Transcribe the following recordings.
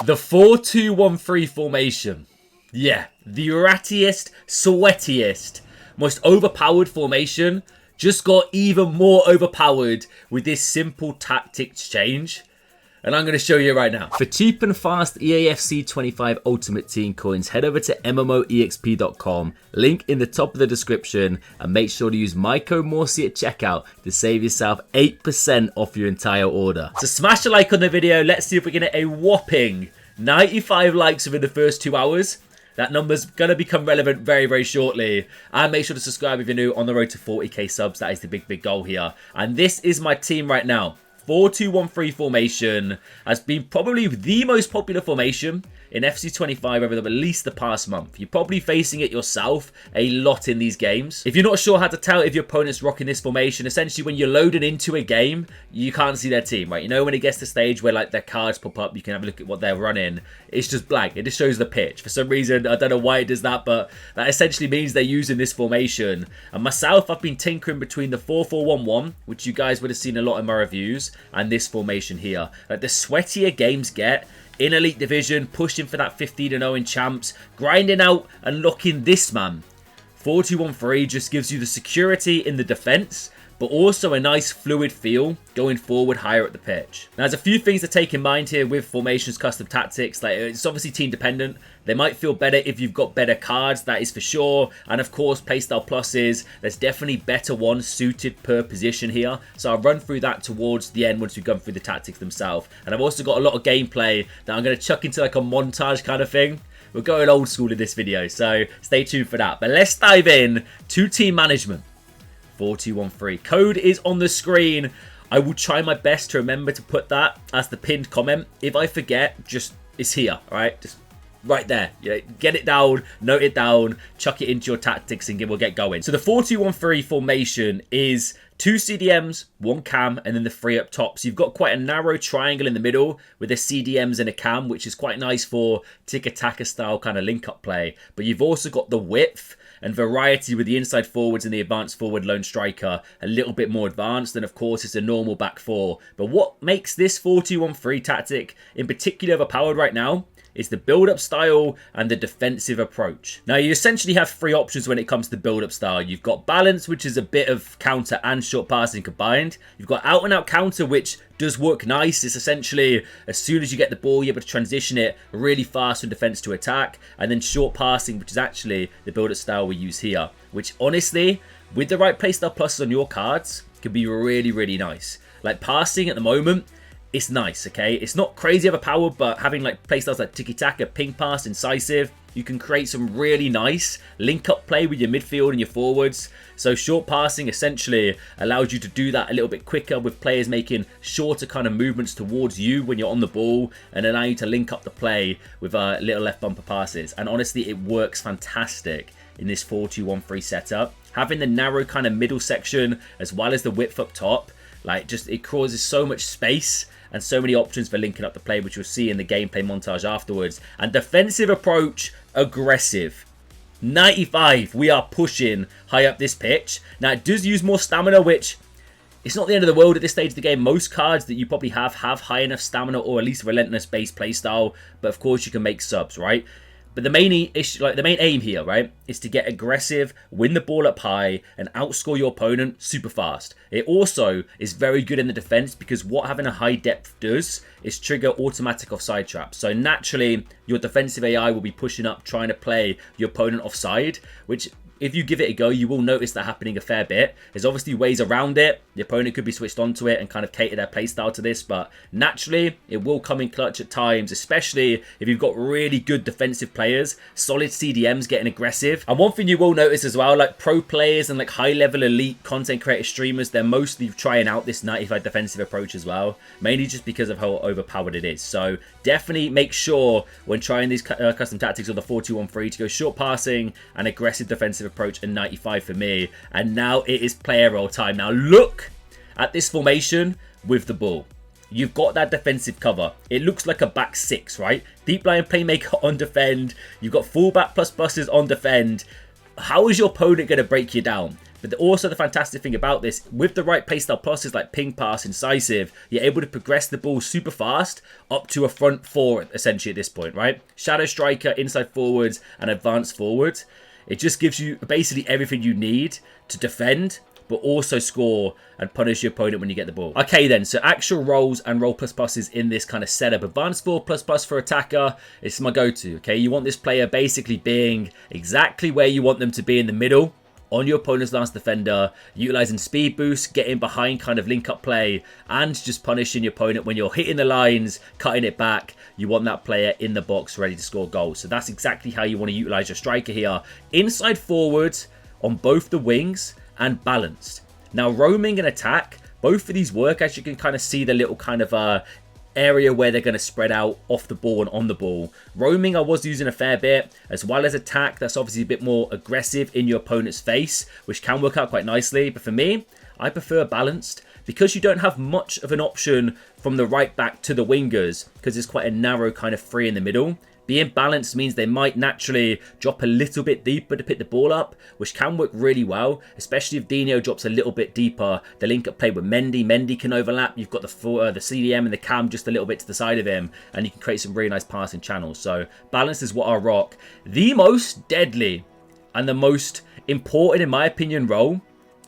The 4-2-1-3 formation. Yeah, the rattiest, sweatiest, most overpowered formation just got even more overpowered with this simple tactics change. And I'm going to show you right now. For cheap and fast EAFC 25 Ultimate Team coins, head over to MMOEXP.com, link in the top of the description, and make sure to use my code Morsey at checkout to save yourself 8% off your entire order. So smash a like on the video. Let's see if we can get a whopping 95 likes within the first 2 hours. That number's going to become relevant very, very shortly. And make sure to subscribe if you're new, on the road to 40k subs. That is the big, big goal here. And this is my team right now. 4-2-1-3 formation has been probably the most popular formation in FC25 over at least the past month. You're probably facing it yourself a lot in these games. If you're not sure how to tell if your opponent's rocking this formation, essentially when you're loaded into a game, you can't see their team, right? You know when it gets to the stage where like their cards pop up, you can have a look at what they're running. It's just blank. It just shows the pitch. For some reason, I don't know why it does that, but that essentially means they're using this formation. And myself, I've been tinkering between the 4-4-1-1, which you guys would have seen a lot in my reviews, and this formation here. Like the sweatier games get in Elite Division, pushing for that 15-0 in Champs, grinding out and locking this man. 4-2-1-3 just gives you the security in the defense, but also a nice fluid feel going forward higher at the pitch. Now, there's a few things to take in mind here with formations custom tactics. Like, it's obviously team dependent. They might feel better if you've got better cards, that is for sure. And of course, playstyle pluses. There's definitely better ones suited per position here. So I'll run through that towards the end once we've gone through the tactics themselves. And I've also got a lot of gameplay that I'm going to chuck into like a montage kind of thing. We're going old school in this video, so stay tuned for that. But let's dive in to team management. 4-2-1-3. Code is on the screen. I will try my best to remember to put that as the pinned comment. If I forget, just it's here, all right? Just right there. Yeah, get it down, note it down, chuck it into your tactics, and we'll get going. So the 4-2-1-3 formation is 2 CDMs, 1 cam, and then the 3 up top. So you've got quite a narrow triangle in the middle with the CDMs and a cam, which is quite nice for tiki-taka style kind of link-up play. But you've also got the width and variety with the inside forwards and the advanced forward lone striker a little bit more advanced than, of course, it's a normal back four. But what makes this 4-2-1-3 tactic in particular overpowered right now is the build-up style and the defensive approach. Now, you essentially have 3 options when it comes to build-up style. You've got balance, which is a bit of counter and short passing combined. You've got out-and-out counter, which does work nice. It's essentially, as soon as you get the ball, you're able to transition it really fast from defense to attack. And then short passing, which is actually the build-up style we use here, which honestly, with the right playstyle pluses on your cards, can be really, really nice. Like passing at the moment, it's nice, okay? It's not crazy overpowered, but having like playstyles like tiki-taka, ping pass, incisive, you can create some really nice link-up play with your midfield and your forwards. So short passing essentially allows you to do that a little bit quicker with players making shorter kind of movements towards you when you're on the ball and allow you to link up the play with little left bumper passes. And honestly, it works fantastic in this 4-2-1-3 setup. Having the narrow kind of middle section as well as the width up top, like just it causes so much space and so many options for linking up the play, which you'll see in the gameplay montage afterwards. And defensive approach, aggressive. 95, we are pushing high up this pitch. Now, it does use more stamina, which it's not the end of the world at this stage of the game. Most cards that you probably have high enough stamina or at least relentless base playstyle. But of course, you can make subs, right? But the main issue, like the main aim here, right, is to get aggressive, win the ball up high, and outscore your opponent super fast. It also is very good in the defense because what having a high depth does is trigger automatic offside traps. So naturally, your defensive AI will be pushing up, trying to play your opponent offside, which if you give it a go, you will notice that happening a fair bit. There's obviously ways around it. The opponent could be switched onto it and kind of cater their playstyle to this, but naturally, it will come in clutch at times, especially if you've got really good defensive players, solid CDMs getting aggressive. And one thing you will notice as well, like pro players and like high-level elite content creator streamers, they're mostly trying out this 95 defensive approach as well, mainly just because of how overpowered it is. So definitely make sure when trying these custom tactics or the 4-2-1-3 to go short passing and aggressive defensive approach and 95 for me. And now it is player roll time. Now look at this formation with the ball. You've got that defensive cover. It looks like a back 6, right? Deep line playmaker on defend. You've got fullback plus buses on defend. How is your opponent going to break you down? But also the fantastic thing about this, with the right playstyle pluses like ping, pass, incisive, you're able to progress the ball super fast up to a front four, essentially, at this point, right? Shadow striker, inside forwards, and advanced forwards. It just gives you basically everything you need to defend, but also score and punish your opponent when you get the ball. Okay then, so actual roles and role plus pluses in this kind of setup. Advanced 4++ for attacker, it's my go-to, okay? You want this player basically being exactly where you want them to be in the middle, on your opponent's last defender, utilizing speed boost, getting behind kind of link-up play, and just punishing your opponent when you're hitting the lines, cutting it back. You want that player in the box ready to score goals. So that's exactly how you want to utilize your striker here. Inside forwards on both the wings and balanced. Now, roaming and attack, both of these work, as you can kind of see the little kind of area where they're going to spread out off the ball and on the ball. Roaming I was using a fair bit, as well as attack. That's obviously a bit more aggressive in your opponent's face, which can work out quite nicely. But for me, I prefer balanced, because you don't have much of an option from the right back to the wingers, because it's quite a narrow kind of free in the middle. Being balanced means they might naturally drop a little bit deeper to pick the ball up, which can work really well, especially if Dino drops a little bit deeper. The link-up play with Mendy. Mendy can overlap. You've got the CDM and the cam just a little bit to the side of him, and you can create some really nice passing channels. So balanced is what I rock. The most deadly and the most important, in my opinion, role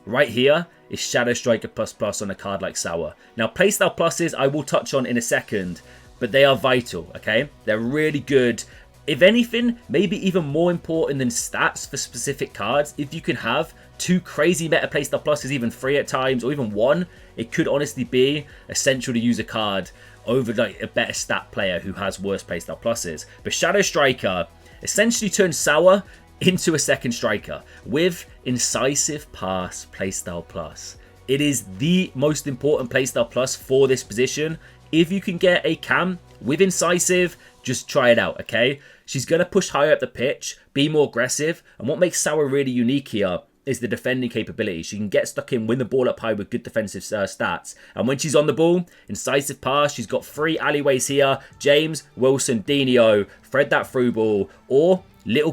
right here is Shadow Striker ++ on a card like Sour. Now, playstyle pluses I will touch on in a second, but they are vital, okay? They're really good. If anything, maybe even more important than stats for specific cards. If you can have 2 crazy meta playstyle pluses, even 3 at times, or even 1, it could honestly be essential to use a card over like a better stat player who has worse playstyle pluses. But Shadow Striker essentially turns Sour into a second striker with Incisive Pass playstyle plus. It is the most important playstyle plus for this position. If you can get a cam with Incisive, just try it out, okay? She's going to push higher up the pitch, be more aggressive, and what makes Sour really unique here is the defending capability. She can get stuck in, win the ball up high with good defensive stats. And when she's on the ball, Incisive Pass, she's got 3 alleyways here. James, Wilson, Dino, thread that through ball, or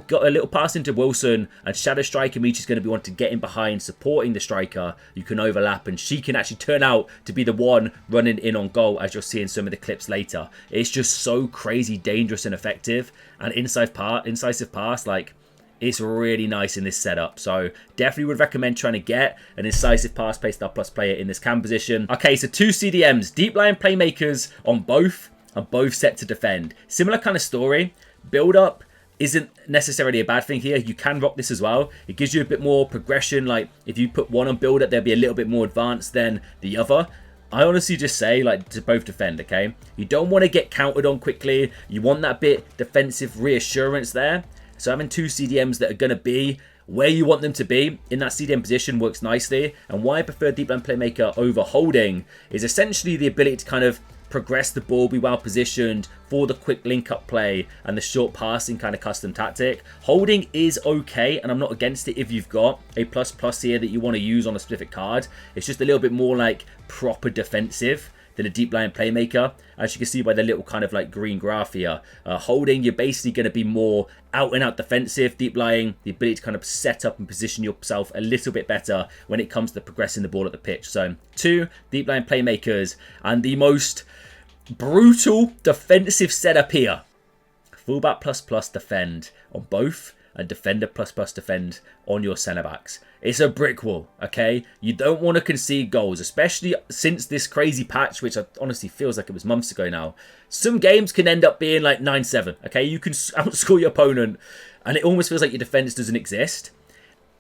got a little pass into Wilson, and Shadow Striker means she's going to be wanting to get in behind, supporting the striker. You can overlap, and she can actually turn out to be the one running in on goal, as you'll see in some of the clips later. It's just so crazy dangerous and effective. And Incisive Pass, like, it's really nice in this setup. So definitely would recommend trying to get an Incisive Pass playstyle plus player in this cam position. Okay, so 2 CDMs, deep line playmakers on both, and both set to defend. Similar kind of story. Build up isn't necessarily a bad thing here. You can rock this as well. It gives you a bit more progression. Like if you put one on build up, they'll be a little bit more advanced than the other. I honestly just say, like, to both defend, okay? You don't want to get countered on quickly. You want that bit defensive reassurance there. So having 2 CDMs that are going to be where you want them to be in that CDM position works nicely. And why I prefer deep line playmaker over holding is essentially the ability to kind of progress the ball, be well positioned for the quick link-up play and the short passing kind of custom tactic. Holding is okay, and I'm not against it if you've got a ++ here that you want to use on a specific card. It's just a little bit more like proper defensive than a deep line playmaker. As you can see by the little kind of like green graph here. Holding, you're basically going to be more out and out defensive. Deep lying, the ability to kind of set up and position yourself a little bit better when it comes to progressing the ball at the pitch. So 2 deep line playmakers, and the most brutal defensive setup here. Fullback ++ defend on both, and defender ++ defend on your centre backs. It's a brick wall, okay? You don't want to concede goals, especially since this crazy patch, which honestly feels like it was months ago now. Some games can end up being like 9-7, okay? You can outscore your opponent, and it almost feels like your defense doesn't exist.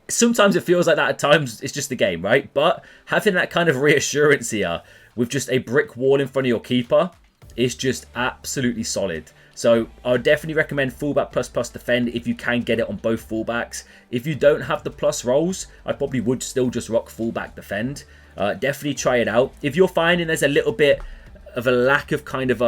Sometimes it feels like that, at times it's just the game, right? But having that kind of reassurance here with just a brick wall in front of your keeper is just absolutely solid. So I would definitely recommend fullback ++ defend if you can get it on both fullbacks. If you don't have the plus rolls, I probably would still just rock fullback defend. Definitely try it out. If you're finding there's a little bit of a lack of kind of,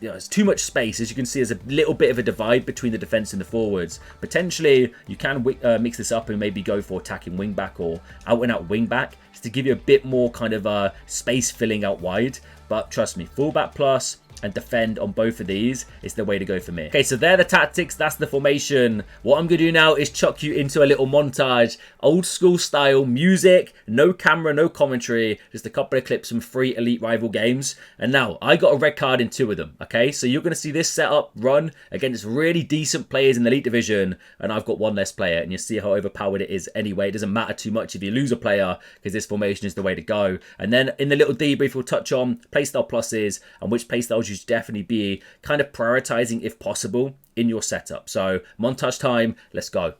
there's too much space. As you can see, there's a little bit of a divide between the defense and the forwards. Potentially, you can mix this up and maybe go for attacking wing back or out and out wing back, just to give you a bit more kind of space filling out wide. But trust me, fullback plus and defend on both of these is the way to go for me. Okay, so they're the tactics. That's the formation. What I'm going to do now is chuck you into a little montage. Old school style music, no camera, no commentary, just a couple of clips from 3 Elite Rival games. And now, I got a red card in 2 of them, okay? So you're going to see this setup run against really decent players in the Elite Division, and I've got 1 less player, and you see how overpowered it is anyway. It doesn't matter too much if you lose a player, because this formation is the way to go. And then in the little debrief, we'll touch on playstyle pluses and which playstyles you should definitely be kind of prioritizing if possible in your setup. So montage time, let's go.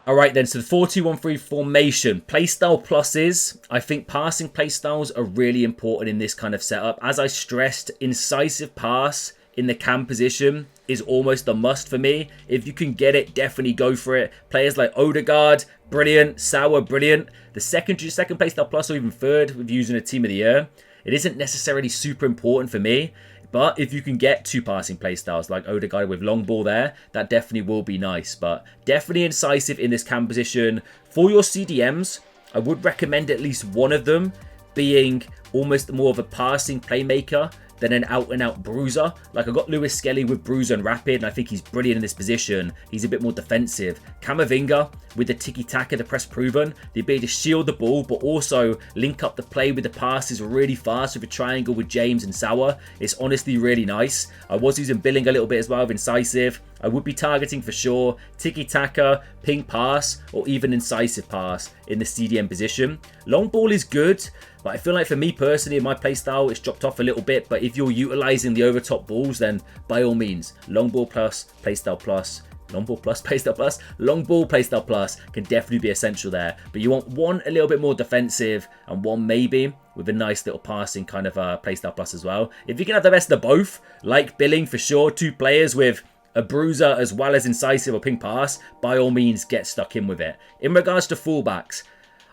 Alright then, so the 4-2-1-3 formation. Playstyle pluses. I think passing playstyles are really important in this kind of setup. As I stressed, incisive pass in the cam position is almost a must for me. If you can get it, definitely go for it. Players like Odegaard, brilliant. Sauer, brilliant. The second playstyle plus or even third with using a team of the year, it isn't necessarily super important for me. But if you can get 2 passing playstyles like Odegaard with long ball there, that definitely will be nice. But definitely incisive in this cam position. For your CDMs, I would recommend at least one of them being almost more of a passing playmaker than an out-and-out bruiser. Like, I got Lewis Skelly with bruiser and rapid, and I think he's brilliant in this position. He's a bit more defensive. Camavinga with the tiki-taka, the press proven, the ability to shield the ball, but also link up the play with the passes really fast with a triangle with James and Sauer. It's honestly really nice. I was using Billing a little bit as well with incisive. I would be targeting for sure tiki-taka, ping pass, or even incisive pass in the CDM position. Long ball is good, but I feel like for me personally, in my playstyle, it's dropped off a little bit. But if you're utilizing the overtop balls, then by all means, long ball plus, playstyle plus, long ball plus, playstyle plus, long ball, playstyle plus can definitely be essential there. But you want one a little bit more defensive and one maybe with a nice little passing kind of playstyle plus as well. If you can have the best of both, like Billing for sure, 2 players with a bruiser as well as incisive or ping pass, by all means get stuck in with it. In regards to fullbacks,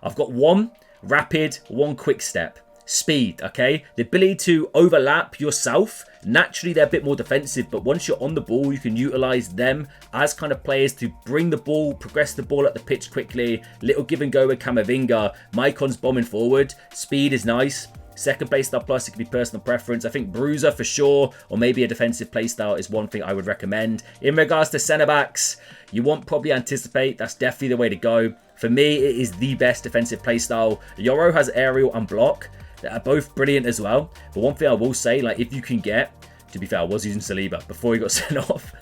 I've got 1 rapid, 1 quick step. speed, okay? The ability to overlap yourself. Naturally, they're a bit more defensive, but once you're on the ball, you can utilize them as kind of players to bring the ball, progress the ball up the pitch quickly. Little give and go with Camavinga. Maicon's bombing forward. Speed is nice. Second playstyle plus, it could be personal preference. I think Bruiser for sure, or maybe a defensive playstyle is one thing I would recommend. In regards to centre backs, you want probably Anticipate. That's definitely the way to go. For me, it is the best defensive playstyle. Yoro has aerial and block. That are both brilliant as well. But one thing I will say, like if you can get, to be fair, I was using Saliba before he got sent off.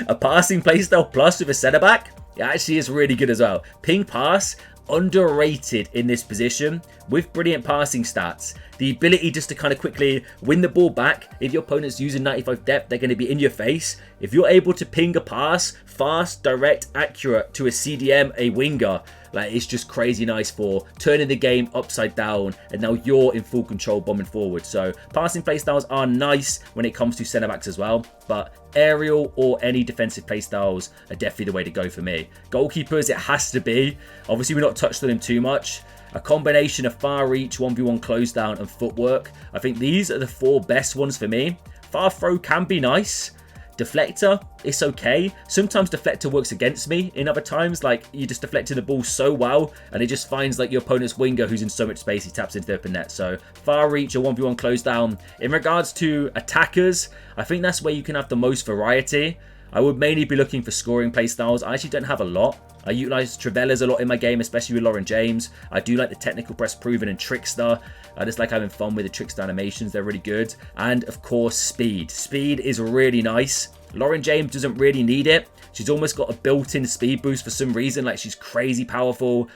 A passing playstyle plus with a centre back, it actually is really good as well. Ping pass, underrated in this position with brilliant passing stats. The ability just to kind of quickly win the ball back. If your opponent's using 95 depth, they're going to be in your face. If you're able to ping a pass, fast, direct, accurate to a CDM, a winger, like it's just crazy nice for turning the game upside down, and now you're in full control bombing forward. So passing playstyles are nice when it comes to centre backs as well, but aerial or any defensive playstyles are definitely the way to go for me. Goalkeepers, it has to be. Obviously, we've not touched on him too much. A combination of far reach, 1v1 close down, and footwork. I think these are the 4 best ones for me. Far throw can be nice. Deflector, it's okay. Sometimes deflector works against me. In other times, like you just deflecting the ball so well, and it just finds like your opponent's winger who's in so much space, he taps into the open net. So far reach or 1v1 close down. In regards to attackers, I think that's where you can have the most variety. I would mainly be looking for scoring playstyles. I actually don't have a lot. I utilize Trevellas a lot in my game, especially with Lauren James. I do like the technical press proven and Trickster. I just like having fun with the Trickster animations. They're really good. And of course, speed. Speed is really nice. Lauren James doesn't really need it. She's almost got a built-in speed boost for some reason. Like she's crazy powerful.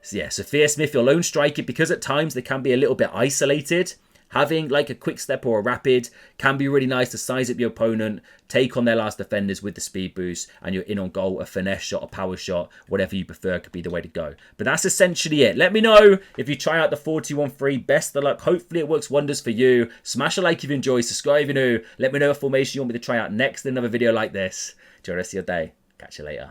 So yeah, Sophia Smith, your lone striker, because at times they can be a little bit isolated. Having like a quick step or a rapid can be really nice to size up your opponent, take on their last defenders with the speed boost, and you're in on goal. A finesse shot, a power shot, whatever you prefer could be the way to go. But that's essentially it. Let me know if you try out the 4-2-1-3. Best of luck. Hopefully it works wonders for you. Smash a like if you enjoy, subscribe if you're new. Let me know what formation you want me to try out next in another video like this. Enjoy the rest of your day. Catch you later.